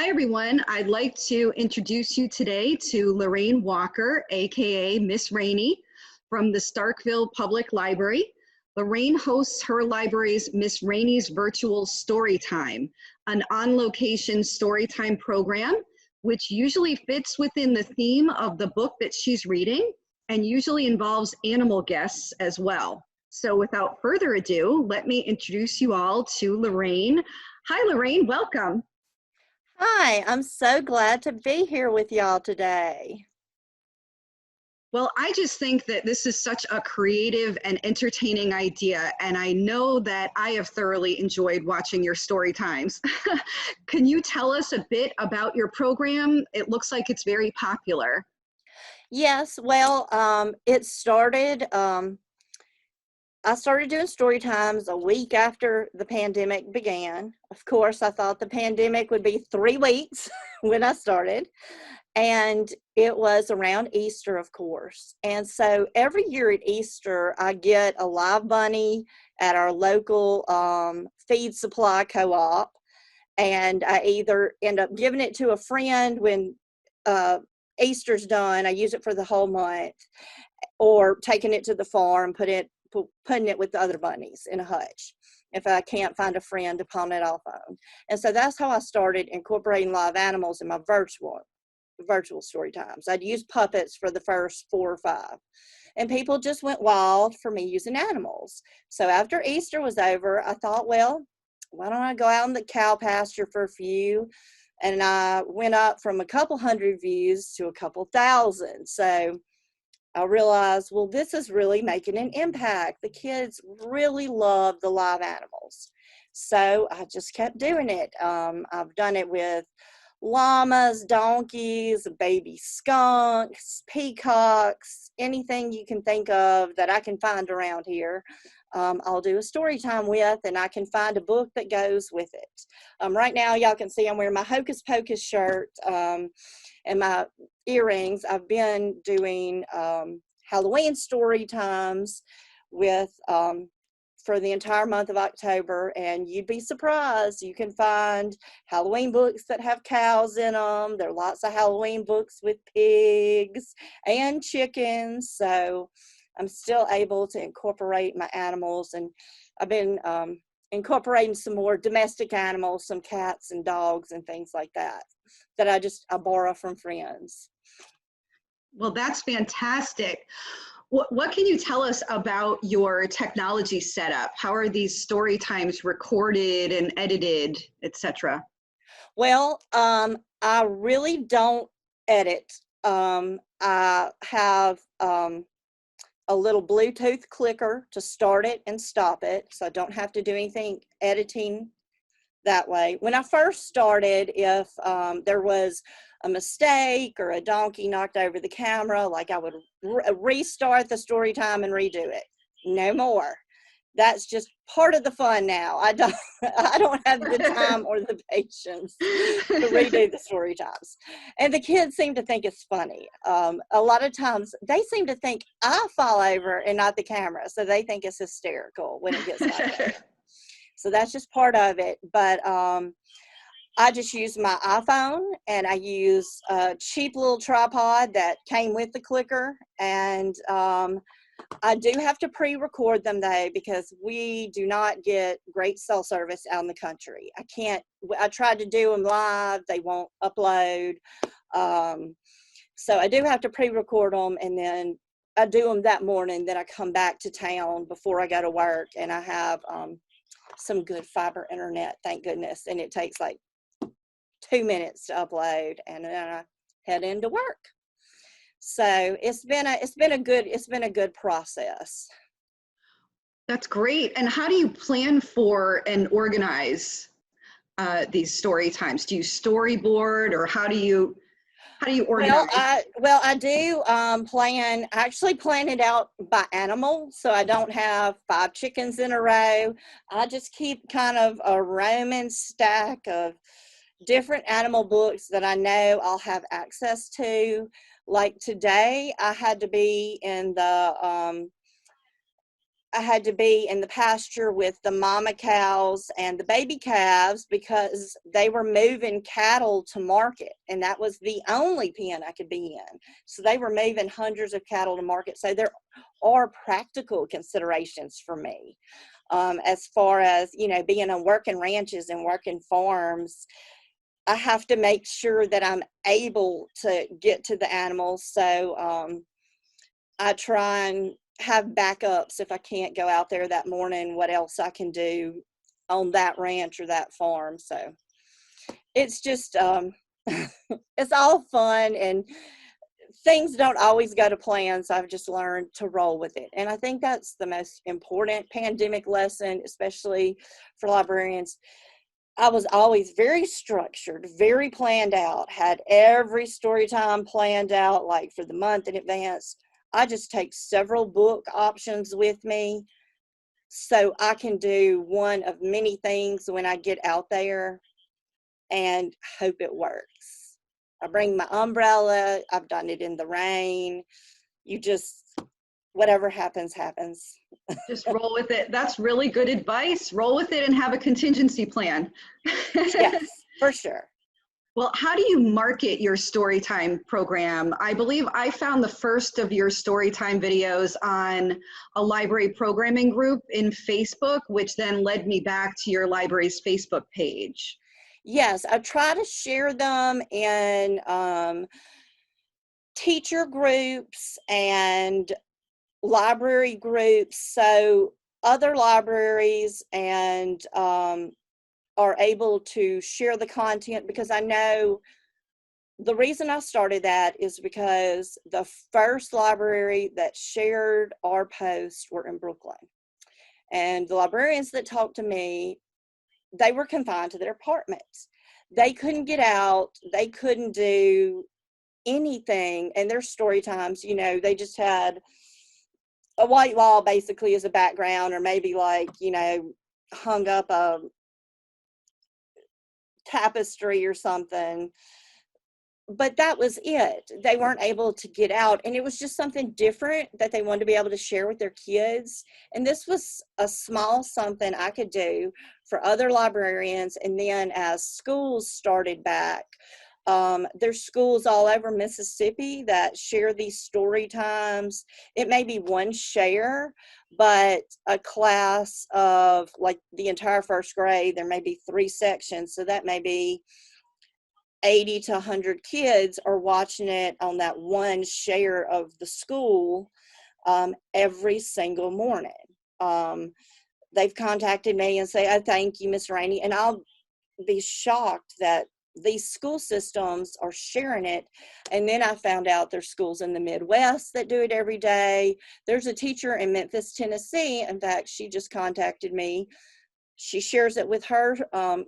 Hi, everyone. I'd like to introduce you today to Loraine Walker, aka Miss Rainie, from the Starkville Public Library. Loraine hosts her library's Miss Rainie's Virtual Storytime, an on-location storytime program, which usually fits within the theme of the book that she's reading and usually involves animal guests as well. So without further ado, let me introduce you all to Loraine. Hi, Loraine, welcome. Hi, I'm so glad to be here with y'all today. Well, I just think that this is such a creative and entertaining idea, and I know that I have thoroughly enjoyed watching your story times. Can you tell us a bit about your program? It looks like it's very popular. Yes, well, I started doing story times a week after the pandemic began. Of course, I thought the pandemic would be 3 weeks when I started, and it was around Easter, of course. And so every year at Easter, I get a live bunny at our local feed supply co-op, and I either end up giving it to a friend when Easter's done. I use it for the whole month, or taking it to the farm, putting it with the other bunnies in a hutch if I can't find a friend to pawn it off on. And so that's how I started incorporating live animals in my virtual story times. I'd use puppets for the first 4 or 5, and people just went wild for me using animals. So after Easter was over, I thought, well, why don't I go out in the cow pasture for a few? And I went up from a couple hundred views to a couple thousand. So I realized, well, this is really making an impact. The kids really love the live animals. So I just kept doing it. I've done it with llamas, donkeys, baby skunks, peacocks, anything you can think of that I can find around here. I'll do a story time with, and I can find a book that goes with it. Right now, y'all can see I'm wearing my Hocus Pocus shirt and my earrings. I've been doing Halloween story times with for the entire month of October, and you'd be surprised. You can find Halloween books that have cows in them. There are lots of Halloween books with pigs and chickens. So I'm still able to incorporate my animals, and I've been incorporating some more domestic animals, some cats and dogs and things like that I borrow from friends. Well, that's fantastic. What can you tell us about your technology setup? How are these story times recorded and edited, etc.? Well, I really don't edit. I have a little Bluetooth clicker to start it and stop it, so I don't have to do anything editing that way. When I first started, if there was a mistake or a donkey knocked over the camera, like I would restart the story time and redo it. No more. That's just part of the fun now. I don't have the time or the patience to redo the story times. And the kids seem to think it's funny. A lot of times they seem to think I fall over and not the camera, so they think it's hysterical when it gets like that. So that's just part of it. But I just use my iPhone, and I use a cheap little tripod that came with the clicker. And I do have to pre-record them, though, because we do not get great cell service out in the country. I tried to do them live. They won't upload. So I do have to pre-record them, and then I do them that morning. Then I come back to town before I go to work, and I have some good fiber internet, thank goodness, and it takes like 2 minutes to upload, and then I head into work. So it's been a good process. That's great. And how do you plan for and organize these story times? Do you storyboard, or how do you organize? I do actually plan it out by animal, so I don't have 5 chickens in a row. I just keep kind of a roaming stack of different animal books that I know I'll have access to. Like today, I had to be in the I had to be in the pasture with the mama cows and the baby calves because they were moving cattle to market, and that was the only pen I could be in. So they were moving hundreds of cattle to market. So there are practical considerations for me, as far as, you know, being on working ranches and working farms. I have to make sure that I'm able to get to the animals. So I try and have backups if I can't go out there that morning, what else I can do on that ranch or that farm. So it's just, it's all fun, and things don't always go to plan. So I've just learned to roll with it. And I think that's the most important pandemic lesson, especially for librarians. I was always very structured, very planned out, had every story time planned out, like for the month in advance. I just take several book options with me so I can do one of many things when I get out there and hope it works. I bring my umbrella. I've done it in the rain. You just, whatever happens, happens. Just roll with it. That's really good advice. Roll with it and have a contingency plan. Yes, for sure. Well, how do you market your Storytime program? I believe I found the first of your Storytime videos on a library programming group in Facebook, which then led me back to your library's Facebook page. Yes, I try to share them in teacher groups and library groups, so other libraries and are able to share the content, because I know the reason I started that is because the first library that shared our post were in Brooklyn, and the librarians that talked to me, they were confined to their apartments. They couldn't get out, they couldn't do anything, and their story times, you know, they just had a white wall basically as a background, or maybe, like, you know, hung up a tapestry or something, but that was it. They weren't able to get out, and it was just something different that they wanted to be able to share with their kids. And this was a small something I could do for other librarians. And then as schools started back, there's schools all over Mississippi that share these story times. It may be one share, but a class of, like, the entire first grade, there may be 3 sections, so that may be 80 to 100 kids are watching it on that one share of the school every single morning. They've contacted me and say, "Oh, thank you, Miss Rainie," and I'll be shocked that these school systems are sharing it. And then I found out there's schools in the Midwest that do it every day. There's a teacher in Memphis, Tennessee. In fact, she just contacted me. She shares it with her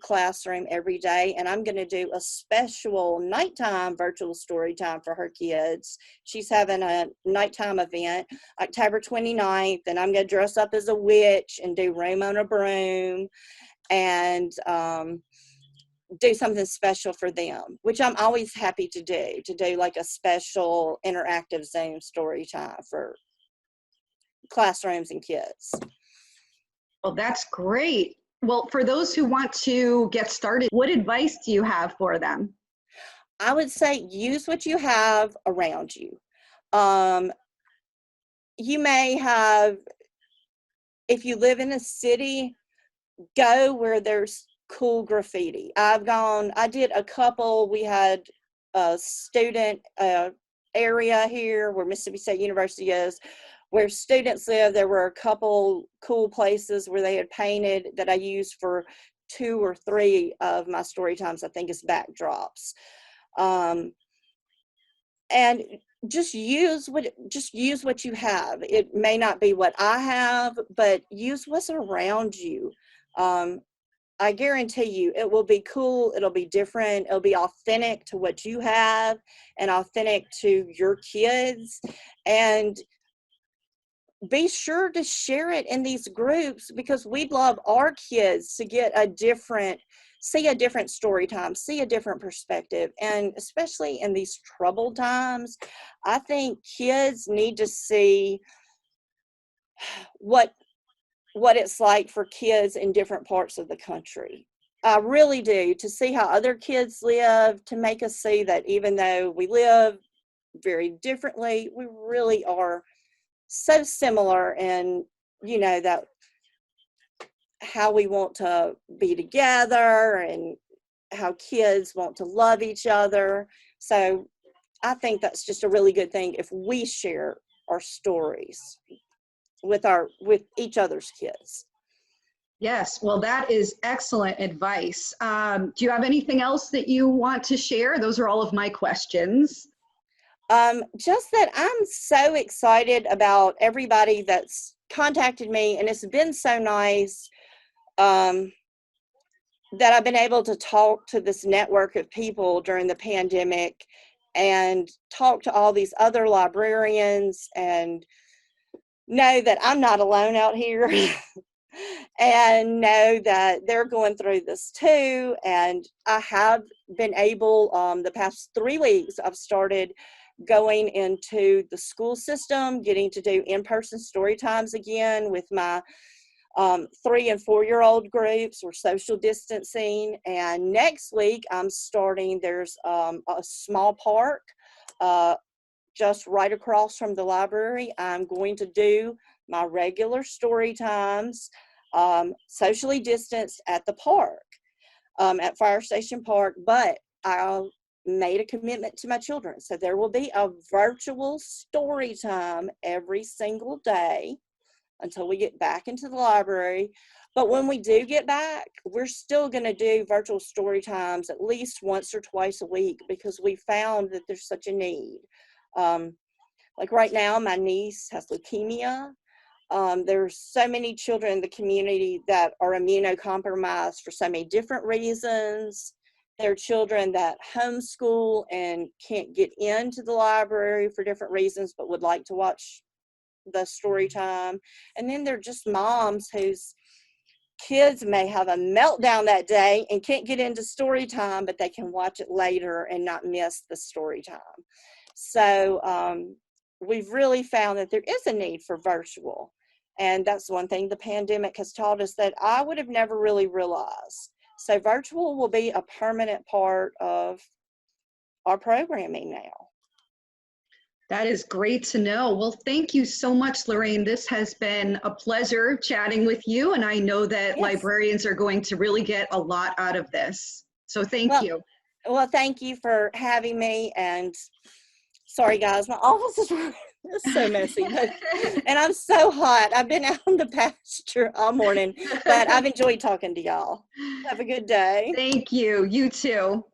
classroom every day, and I'm going to do a special nighttime virtual story time for her kids. She's having a nighttime event October 29th, and I'm going to dress up as a witch and do Room on a Broom and do something special for them, which I'm always happy to do like a special interactive Zoom story time for classrooms and kids. Well, that's great. Well, for those who want to get started, what advice do you have for them? I would say use what you have around you. You may have, if you live in a city, go where there's cool graffiti. I did a couple. We had a student area here where Mississippi State University is, where students live. There were a couple cool places where they had painted that I used for 2 or 3 of my story times, I think, as backdrops. And just use what you have. It may not be what I have, but use what's around you. I guarantee you it will be cool. It'll be different. It'll be authentic to what you have and authentic to your kids. And be sure to share it in these groups, because we'd love our kids to get see a different story time, see a different perspective. And especially in these troubled times, I think kids need to see what what it's like for kids in different parts of the country. I really do, to see how other kids live, to make us see that even though we live very differently, we really are so similar, and that how we want to be together and how kids want to love each other. So I think that's just a really good thing if we share our stories with each other's kids. Yes, well, that is excellent advice. Do you have anything else that you want to share? Those are all of my questions. Just that I'm so excited about everybody that's contacted me, and it's been so nice that I've been able to talk to this network of people during the pandemic and talk to all these other librarians and know that I'm not alone out here and know that they're going through this too. And I have been able, the past 3 weeks, I've started going into the school system, getting to do in-person story times again with my 3 and 4-year-old groups. We're social distancing, and next week I'm starting, there's a small park just right across from the library. I'm going to do my regular story times, socially distanced at the park, at Fire Station Park, but I made a commitment to my children. So there will be a virtual story time every single day until we get back into the library. But when we do get back, we're still going to do virtual story times at least once or twice a week, because we found that there's such a need. Like right now, my niece has leukemia. There's so many children in the community that are immunocompromised for so many different reasons. There are children that homeschool and can't get into the library for different reasons, but would like to watch the story time. And then there are just moms whose kids may have a meltdown that day and can't get into story time, but they can watch it later and not miss the story time. So we've really found that there is a need for virtual. And that's one thing the pandemic has taught us that I would have never really realized. So virtual will be a permanent part of our programming now. That is great to know. Well, thank you so much, Loraine. This has been a pleasure chatting with you, and I know that Yes. librarians are going to really get a lot out of this. So thank you. Well, thank you for having me, and sorry guys, my office is so messy, and I'm so hot. I've been out in the pasture all morning, but I've enjoyed talking to y'all. Have a good day. Thank you. You too.